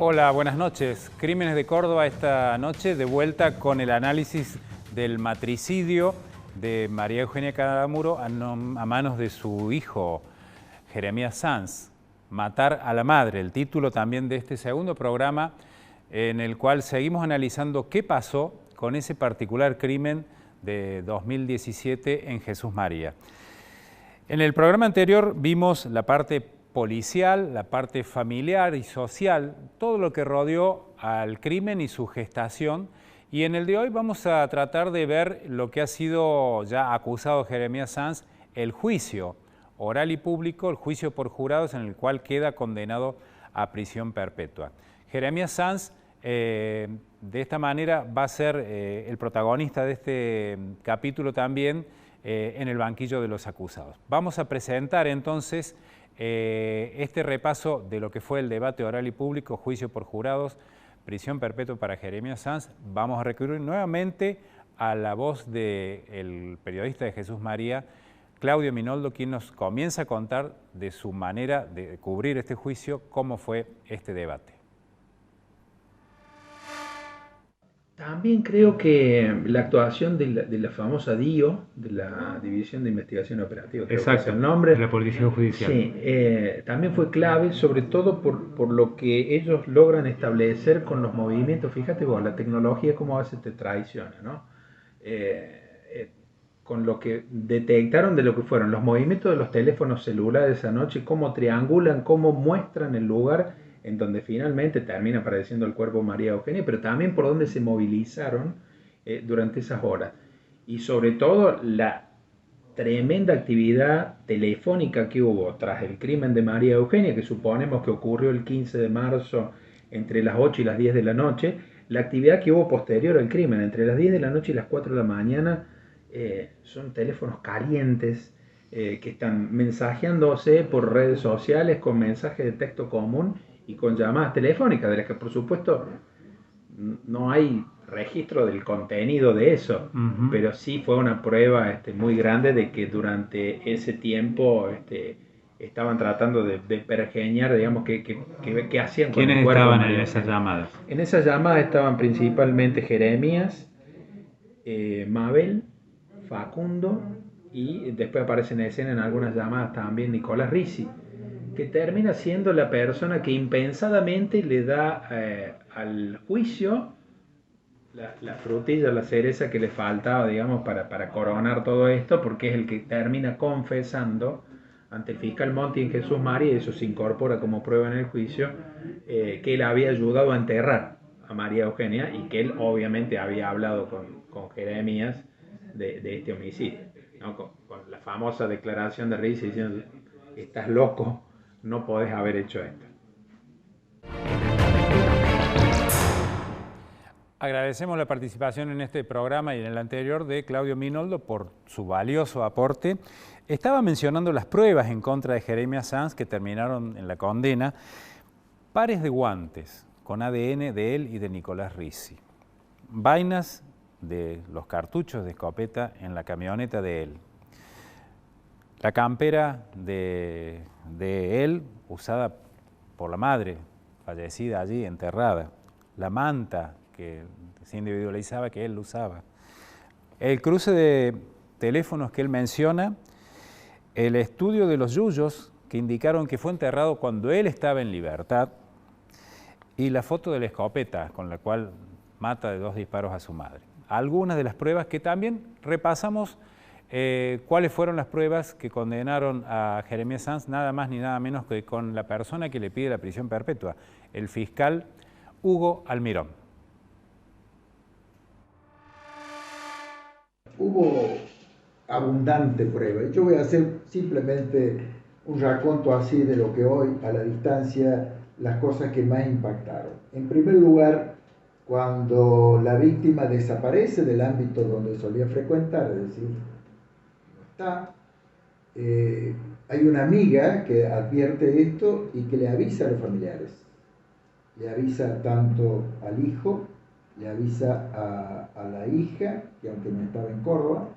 Hola, buenas noches. Crímenes de Córdoba esta noche de vuelta con el análisis del matricidio de María Eugenia Cadamuro a manos de su hijo Jeremías Sanz. Matar a la madre, el título también de este segundo programa en el cual seguimos analizando qué pasó con ese particular crimen de 2017 en Jesús María. En el programa anterior vimos la parte policial, la parte familiar y social, todo lo que rodeó al crimen y su gestación. Y en el de hoy vamos a tratar de ver lo que ha sido ya acusado Jeremías Sanz, el juicio oral y público, el juicio por jurados en el cual queda condenado a prisión perpetua. Jeremías Sanz de esta manera va a ser el protagonista de este capítulo también en el banquillo de los acusados. Vamos a presentar entonces este repaso de lo que fue el debate oral y público, juicio por jurados, prisión perpetua para Jeremías Sanz. Vamos a recurrir nuevamente a la voz del periodista de Jesús María, Claudio Minoldo, quien nos comienza a contar de su manera de cubrir este juicio, cómo fue este debate. También creo que la actuación de la famosa DIO, de la División de Investigación Operativa, creo que es el nombre, de la Policía Judicial. Sí, también fue clave, sobre todo por lo que ellos logran establecer con los movimientos. Fíjate vos, la tecnología cómo a veces te traiciona, ¿no? Con lo que detectaron de lo que fueron los movimientos de los teléfonos celulares esa noche, cómo triangulan, cómo muestran el lugar en donde finalmente termina apareciendo el cuerpo de María Eugenia, pero también por donde se movilizaron durante esas horas. Y sobre todo la tremenda actividad telefónica que hubo tras el crimen de María Eugenia, que suponemos que ocurrió el 15 de marzo entre las 8 y las 10 de la noche, la actividad que hubo posterior al crimen, entre las 10 de la noche y las 4 de la mañana, son teléfonos calientes que están mensajeándose por redes sociales con mensajes de texto común y con llamadas telefónicas, de las que por supuesto no hay registro del contenido de eso, pero sí fue una prueba muy grande de que durante ese tiempo estaban tratando de pergeñar, digamos, qué hacían con el ¿Quiénes cuerpo. estaban en esas llamadas? En esas llamadas estaban principalmente Jeremías, Mabel, Facundo, y después aparece en escena en algunas llamadas también Nicolás Ricci, que termina siendo la persona que impensadamente le da al juicio la frutilla, la cereza que le faltaba, digamos, para coronar todo esto, porque es el que termina confesando ante el fiscal Monti en Jesús María, y eso se incorpora como prueba en el juicio, que él había ayudado a enterrar a María Eugenia y que él obviamente había hablado con Jeremías de este homicidio, ¿no? Con la famosa declaración de Ricci diciendo: estás loco, no podés haber hecho esto. Agradecemos la participación en este programa y en el anterior de Claudio Minoldo por su valioso aporte. Estaba mencionando las pruebas en contra de Jeremías Sanz que terminaron en la condena. Pares de guantes con ADN de él y de Nicolás Ricci. Vainas de los cartuchos de escopeta en la camioneta de él. La campera de él usada por la madre, fallecida allí, enterrada. La manta que se individualizaba que él usaba. El cruce de teléfonos que él menciona, el estudio de los yuyos que indicaron que fue enterrado cuando él estaba en libertad, y la foto de la escopeta con la cual mata de 2 disparos a su madre. Algunas de las pruebas que también repasamos, cuáles fueron las pruebas que condenaron a Jeremías Sanz, nada más ni nada menos que con la persona que le pide la prisión perpetua, el fiscal Hugo Almirón. Hubo abundante prueba. Yo voy a hacer simplemente un raconto así de lo que hoy, a la distancia, las cosas que más impactaron. En primer lugar, cuando la víctima desaparece del ámbito donde solía frecuentar, es decir, no está, hay una amiga que advierte esto y que le avisa a los familiares. Le avisa tanto al hijo, le avisa a la hija, que aunque no estaba en Córdoba,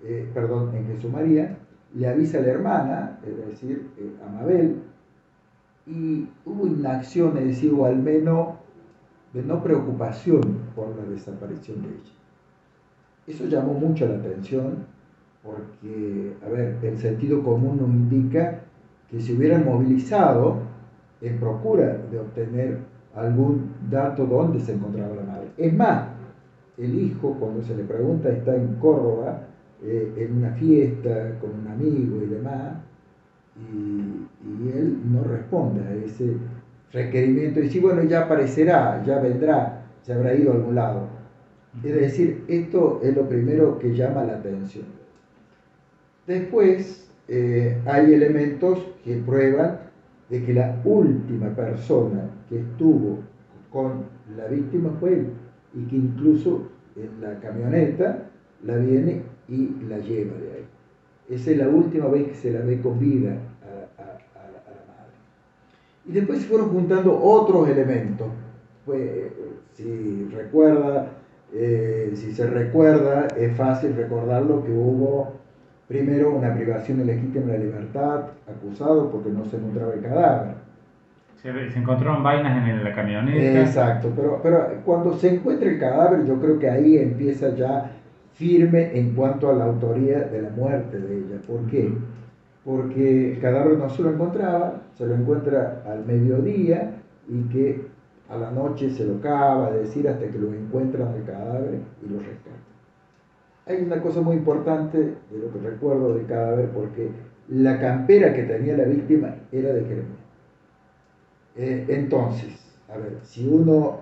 en Jesús María, le avisa a la hermana, es decir, a Mabel, y hubo inacción, es decir, o al menos de no preocupación por la desaparición de ella. Eso llamó mucho la atención porque, a ver, el sentido común nos indica que se hubieran movilizado en procura de obtener algún dato donde se encontraba la madre. Es más, el hijo, cuando se le pregunta, está en Córdoba, en una fiesta con un amigo y demás, y él no responde a ese requerimiento. Y dice, bueno, ya aparecerá, ya vendrá, se habrá ido a algún lado. Es decir, esto es lo primero que llama la atención. Después, hay elementos que prueban de que la última persona que estuvo con la víctima fue él, y que incluso en la camioneta la viene y la lleva de ahí. Esa es la última vez que se la ve con vida a la madre. Y después se fueron juntando otros elementos. Pues, si se recuerda, es fácil recordarlo que hubo primero una privación ilegítima de la libertad, acusado porque no se encontraba el cadáver. Se encontraron vainas en la camioneta. Exacto, pero cuando se encuentra el cadáver, yo creo que ahí empieza ya firme en cuanto a la autoría de la muerte de ella. ¿Por qué? Porque el cadáver no se lo encontraba, se lo encuentra al mediodía y que a la noche se lo cava, es decir, hasta que lo encuentran el cadáver y lo rescatan. Hay una cosa muy importante de lo que recuerdo del cadáver, porque la campera que tenía la víctima era de Jeremías. Entonces, a ver, si uno,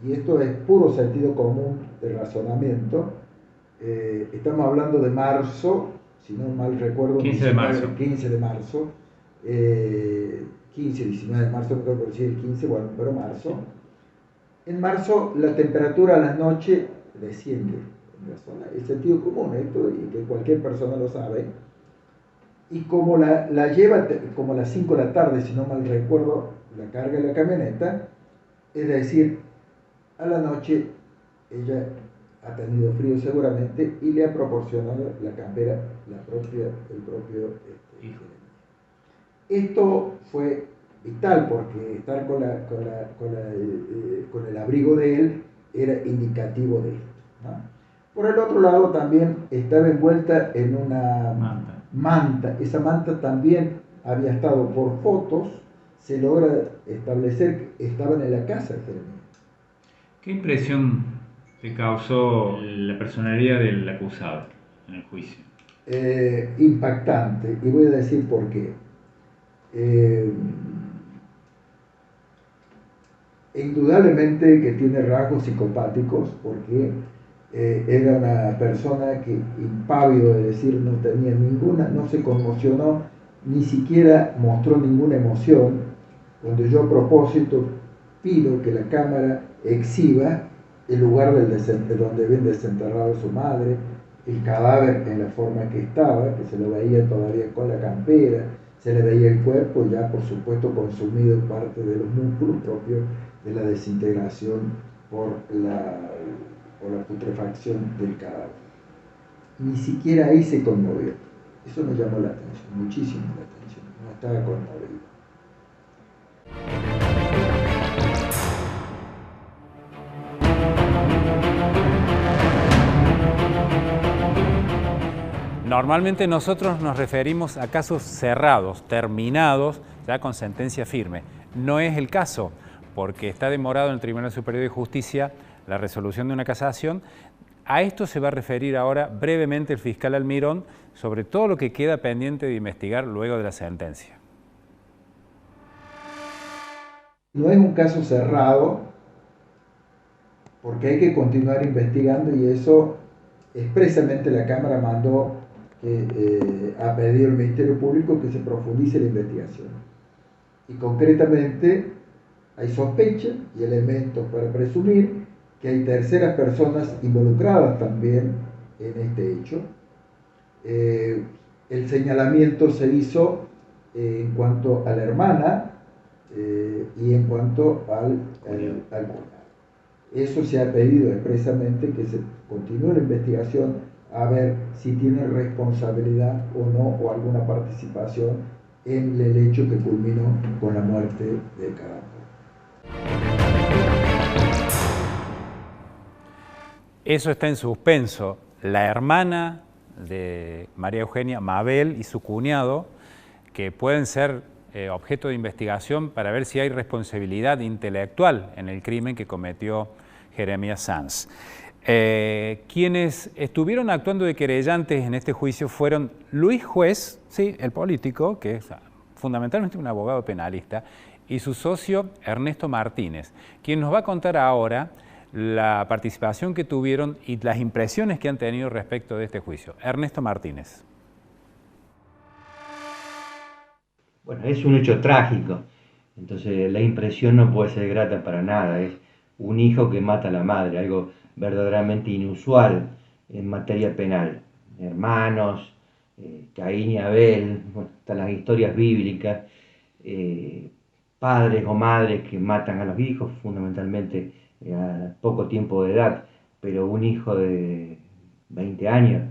y esto es puro sentido común de razonamiento, estamos hablando de marzo, si no mal recuerdo, 15 de marzo. 15 de marzo, 15, 19 de marzo, no creo que decir el 15, bueno, pero marzo. En marzo la temperatura a la noche desciende en la zona. Es sentido común esto, y que cualquier persona lo sabe. Y como la lleva como a las 5 de la tarde, si no mal recuerdo, la carga en la camioneta, es decir, a la noche ella ha tenido frío seguramente y le ha proporcionado la campera el propio hijo. Esto fue vital porque estar con el abrigo de él era indicativo de esto, ¿no? Por el otro lado también estaba envuelta en una manta. Esa manta también había estado por fotos, se logra establecer que estaban en la casa de Jeremías. ¿Qué impresión te causó la personalidad del acusado en el juicio? Impactante, y voy a decir por qué. Indudablemente que tiene rasgos psicopáticos, porque era una persona que, impávido, es decir, no tenía ninguna, no se conmocionó, ni siquiera mostró ninguna emoción. Cuando yo a propósito pido que la cámara exhiba el lugar donde habían desenterrado a su madre, el cadáver en la forma que estaba, que se lo veía todavía con la campera, se le veía el cuerpo ya por supuesto consumido parte de los músculos propios de la desintegración por la putrefacción del cadáver. Ni siquiera ahí se conmovió. Eso me llamó la atención, muchísimo la atención. No estaba conmovido. Normalmente nosotros nos referimos a casos cerrados, terminados, ya con sentencia firme. No es el caso, porque está demorado en el Tribunal Superior de Justicia la resolución de una casación. A esto se va a referir ahora brevemente el fiscal Almirón sobre todo lo que queda pendiente de investigar luego de la sentencia. No es un caso cerrado, porque hay que continuar investigando, y eso expresamente la Cámara mandó a pedir al Ministerio Público que se profundice la investigación. Y concretamente hay sospechas y elementos para presumir que hay terceras personas involucradas también en este hecho. El señalamiento se hizo en cuanto a la hermana y en cuanto al cuñado. Eso se ha pedido expresamente, que se continúe la investigación a ver si tiene responsabilidad o no, o alguna participación en el hecho que culminó con la muerte de Caramba. Eso está en suspenso. La hermana de María Eugenia, Mabel, y su cuñado, que pueden ser objeto de investigación para ver si hay responsabilidad intelectual en el crimen que cometió Jeremías Sanz. Quienes estuvieron actuando de querellantes en este juicio fueron Luis Juez, sí, el político, que es fundamentalmente un abogado penalista, y su socio Ernesto Martínez, quien nos va a contar ahora la participación que tuvieron y las impresiones que han tenido respecto de este juicio. Ernesto Martínez. Bueno, es un hecho trágico, entonces la impresión no puede ser grata para nada. Es un hijo que mata a la madre, algo verdaderamente inusual en materia penal. Hermanos, Caín y Abel, bueno, hasta las historias bíblicas, padres o madres que matan a los hijos, fundamentalmente a poco tiempo de edad, pero un hijo de 20 años,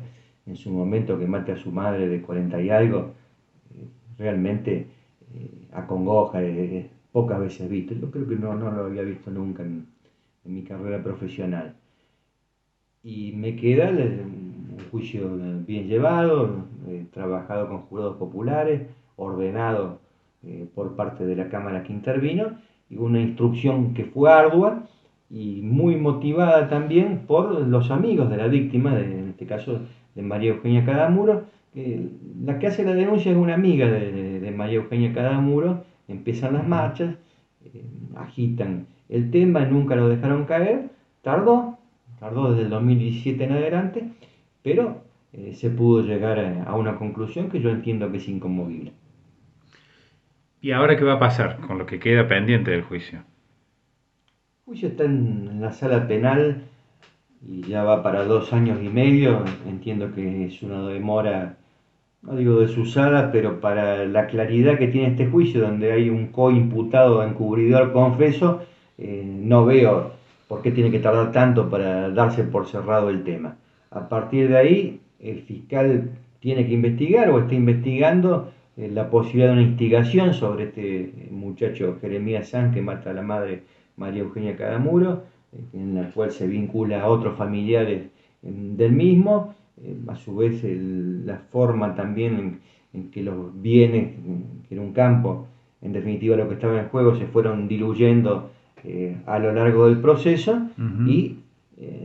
en su momento, que mate a su madre de 40 y algo, realmente acongoja, pocas veces visto. Yo creo que no lo había visto nunca en mi carrera profesional. Y me queda un juicio bien llevado, trabajado con jurados populares, ordenado por parte de la Cámara que intervino, y una instrucción que fue ardua y muy motivada también por los amigos de la víctima, en este caso de María Eugenia Cadamuro. La que hace la denuncia es una amiga de María Eugenia Cadamuro. Empiezan las marchas, agitan el tema, nunca lo dejaron caer, tardó desde el 2017 en adelante, pero se pudo llegar a una conclusión que yo entiendo que es inconmovible. ¿Y ahora qué va a pasar con lo que queda pendiente del juicio? El juicio está en la sala penal y ya va para 2 años y medio. Entiendo que es una demora, no digo desusada, pero para la claridad que tiene este juicio, donde hay un coimputado, encubridor, confeso, no veo por qué tiene que tardar tanto para darse por cerrado el tema. A partir de ahí, el fiscal tiene que investigar o está investigando la posibilidad de una instigación sobre este muchacho Jeremías Sanz, que mata a la madre María Eugenia Cadamuro, en la cual se vincula a otros familiares del mismo. A su vez, la forma también en que los bienes, que era un campo, en definitiva lo que estaba en juego, se fueron diluyendo a lo largo del proceso. Y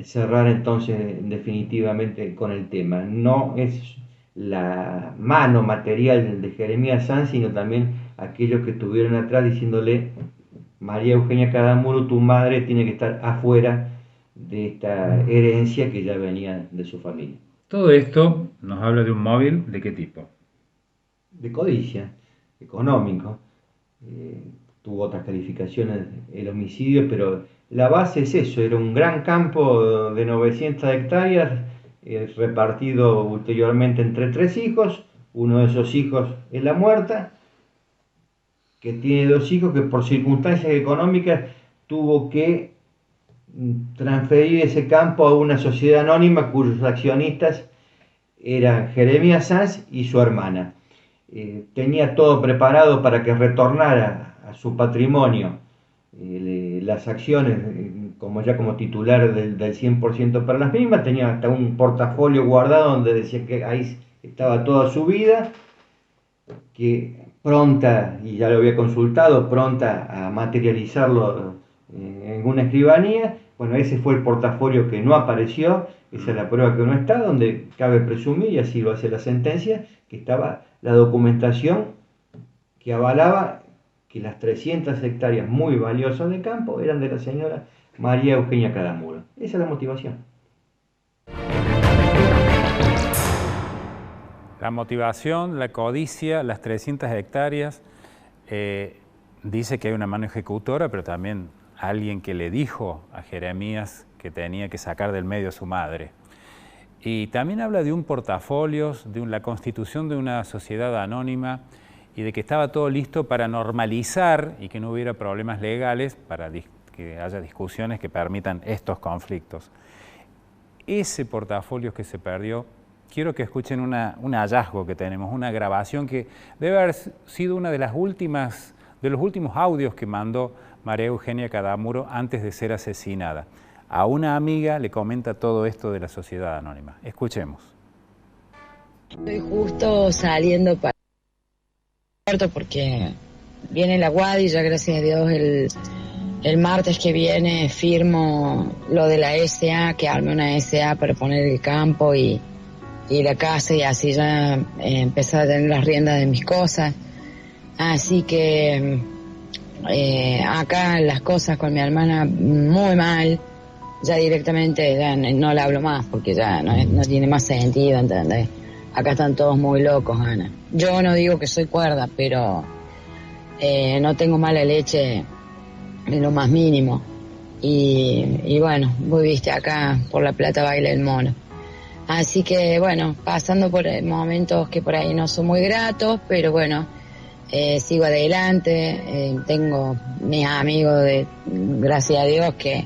cerrar entonces definitivamente con el tema. No es la mano material de Jeremías Sanz, sino también aquellos que estuvieron atrás diciéndole: María Eugenia Cadamuro, tu madre tiene que estar afuera de esta herencia que ya venía de su familia. Todo esto nos habla de un móvil, ¿de qué tipo? De codicia, económico. Tuvo otras calificaciones el homicidio, pero la base es eso: era un gran campo de 900 hectáreas, repartido ulteriormente entre 3 hijos. Uno de esos hijos es la muerta, que tiene 2 hijos que por circunstancias económicas tuvo que transferir ese campo a una sociedad anónima cuyos accionistas eran Jeremías Sanz y su hermana. Tenía todo preparado para que retornara a su patrimonio las acciones, como titular del 100% para las mismas. Tenía hasta un portafolio guardado donde decía que ahí estaba toda su vida, que pronta, y ya lo había consultado, pronta a materializarlo en una escribanía. Bueno, ese fue el portafolio que no apareció. Esa es la prueba que no está, donde cabe presumir, y así lo hace la sentencia, que estaba la documentación que avalaba que las 300 hectáreas muy valiosas de campo eran de la señora María Eugenia Cadamuro. Esa es la motivación. La motivación, la codicia, las 300 hectáreas, dice que hay una mano ejecutora, pero también alguien que le dijo a Jeremías que tenía que sacar del medio a su madre. Y también habla de un portafolio, de la constitución de una sociedad anónima y de que estaba todo listo para normalizar y que no hubiera problemas legales, para que haya discusiones que permitan estos conflictos. Ese portafolio que se perdió, quiero que escuchen un hallazgo que tenemos, una grabación que debe haber sido una de los últimos audios que mandó María Eugenia Cadamuro antes de ser asesinada. a una amiga le comenta todo esto de la sociedad anónima. Escuchemos. Estoy justo saliendo para el puerto porque viene la Guadi, ya gracias a Dios el martes que viene firmo lo de la SA, que arme una SA para poner el campo y la casa, y así ya empezar a tener las riendas de mis cosas. Así que acá las cosas con mi hermana muy mal, ya directamente ya no le hablo más porque ya no tiene más sentido, ¿entendés? Acá están todos muy locos, Ana. Yo no digo que soy cuerda, pero no tengo mala leche en lo más mínimo. Y bueno, vos viste, acá por La Plata baila el mono. Así que bueno, pasando por momentos que por ahí no son muy gratos, pero bueno, sigo adelante. Tengo mis amigos, gracias a Dios, que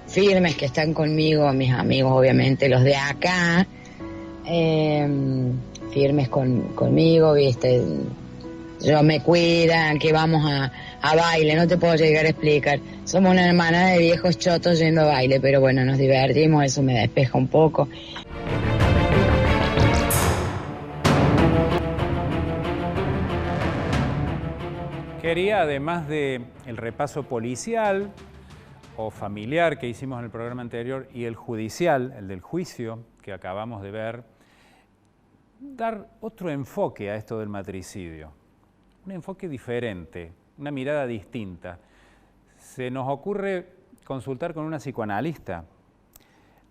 firmes, que están conmigo, mis amigos obviamente, los de acá, firmes conmigo, viste, yo me cuidan, que vamos a baile, no te puedo llegar a explicar, somos una hermana de viejos chotos yendo a baile, pero bueno, nos divertimos, eso me despeja un poco. Quería, además del repaso policial o familiar que hicimos en el programa anterior y el judicial, el del juicio que acabamos de ver, dar otro enfoque a esto del matricidio, un enfoque diferente, una mirada distinta. Se nos ocurre consultar con una psicoanalista.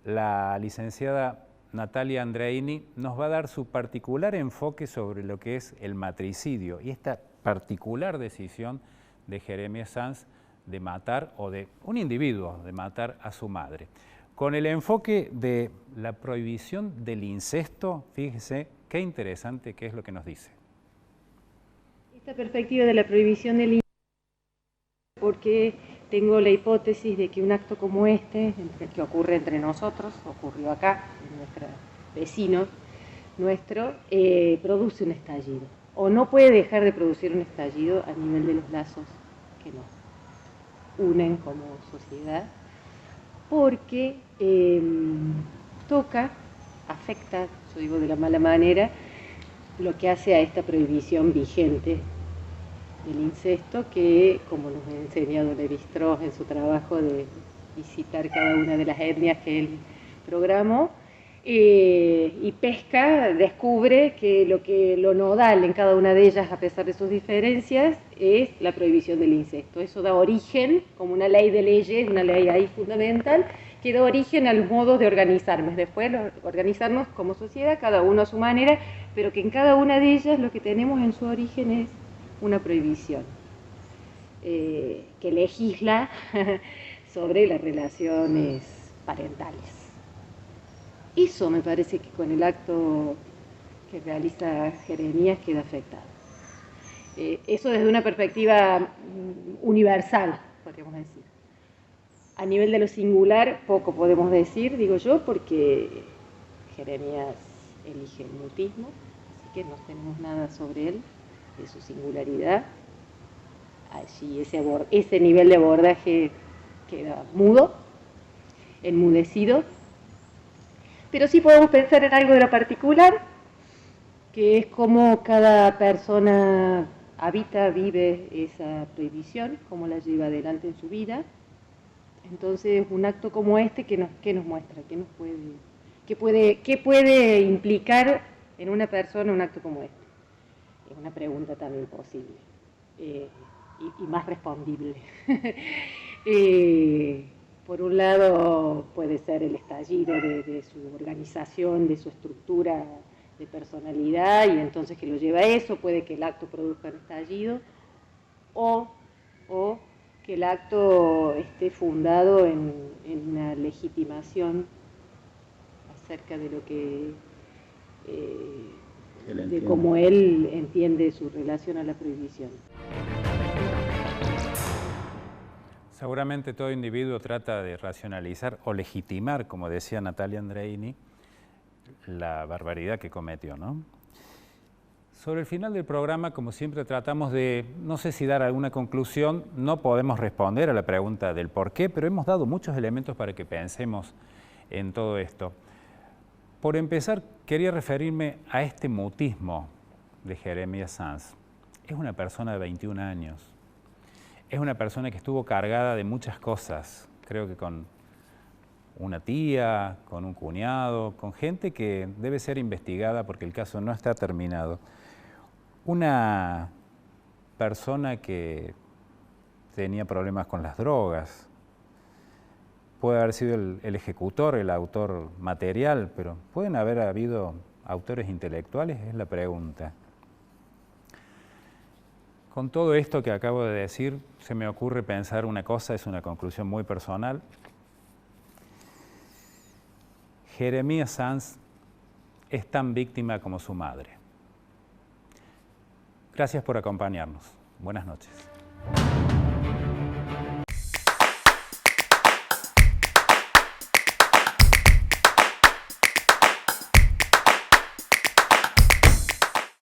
La licenciada Natalia Andreini nos va a dar su particular enfoque sobre lo que es el matricidio y esta particular decisión de Jeremías Sanz de matar, o de un individuo, de matar a su madre. Con el enfoque de la prohibición del incesto, fíjese qué interesante que es lo que nos dice. Esta perspectiva de la prohibición del incesto, porque tengo la hipótesis de que un acto como este, que ocurre entre nosotros, ocurrió acá, en nuestros vecinos, produce un estallido, o no puede dejar de producir un estallido a nivel de los lazos que nos unen como sociedad, porque toca, afecta, yo digo de la mala manera, lo que hace a esta prohibición vigente del incesto, que, como nos ha enseñado Lévi-Strauss en su trabajo de visitar cada una de las etnias que él programó, y pesca, descubre que lo nodal en cada una de ellas, a pesar de sus diferencias, es la prohibición del incesto. Eso da origen, como una ley de leyes, una ley ahí fundamental, que da origen al modo de organizarnos. Después organizarnos como sociedad, cada uno a su manera, pero que en cada una de ellas lo que tenemos en su origen es una prohibición que legisla sobre las relaciones parentales. Eso me parece que con el acto que realiza Jeremías queda afectado. Eso desde una perspectiva universal, podríamos decir. A nivel de lo singular, poco podemos decir, digo yo, porque Jeremías elige el mutismo, así que no tenemos nada sobre él, de su singularidad. Allí ese nivel de abordaje queda mudo, enmudecido. Pero sí podemos pensar en algo de lo particular, que es cómo cada persona vive esa prohibición, cómo la lleva adelante en su vida. Entonces, un acto como este, ¿qué nos muestra? ¿Qué puede implicar en una persona un acto como este? Es una pregunta también posible y más respondible. Por un lado puede ser el estallido de su organización, de su estructura de personalidad, y entonces que lo lleva a eso, puede que el acto produzca un estallido, o que el acto esté fundado en una legitimación acerca de lo que de cómo él entiende su relación a la prohibición. Seguramente todo individuo trata de racionalizar o legitimar, como decía Natalia Andreini, la barbaridad que cometió, ¿no? Sobre el final del programa, como siempre, tratamos de, no sé si dar alguna conclusión, no podemos responder a la pregunta del por qué, pero hemos dado muchos elementos para que pensemos en todo esto. Por empezar, quería referirme a este mutismo de Jeremías Sanz. Es una persona de 21 años, es una persona que estuvo cargada de muchas cosas, creo que con una tía, con un cuñado, con gente que debe ser investigada porque el caso no está terminado. Una persona que tenía problemas con las drogas, puede haber sido el ejecutor, el autor material, pero ¿pueden haber habido autores intelectuales? Es la pregunta. Con todo esto que acabo de decir, se me ocurre pensar una cosa, es una conclusión muy personal. Jeremías Sanz es tan víctima como su madre. Gracias por acompañarnos. Buenas noches.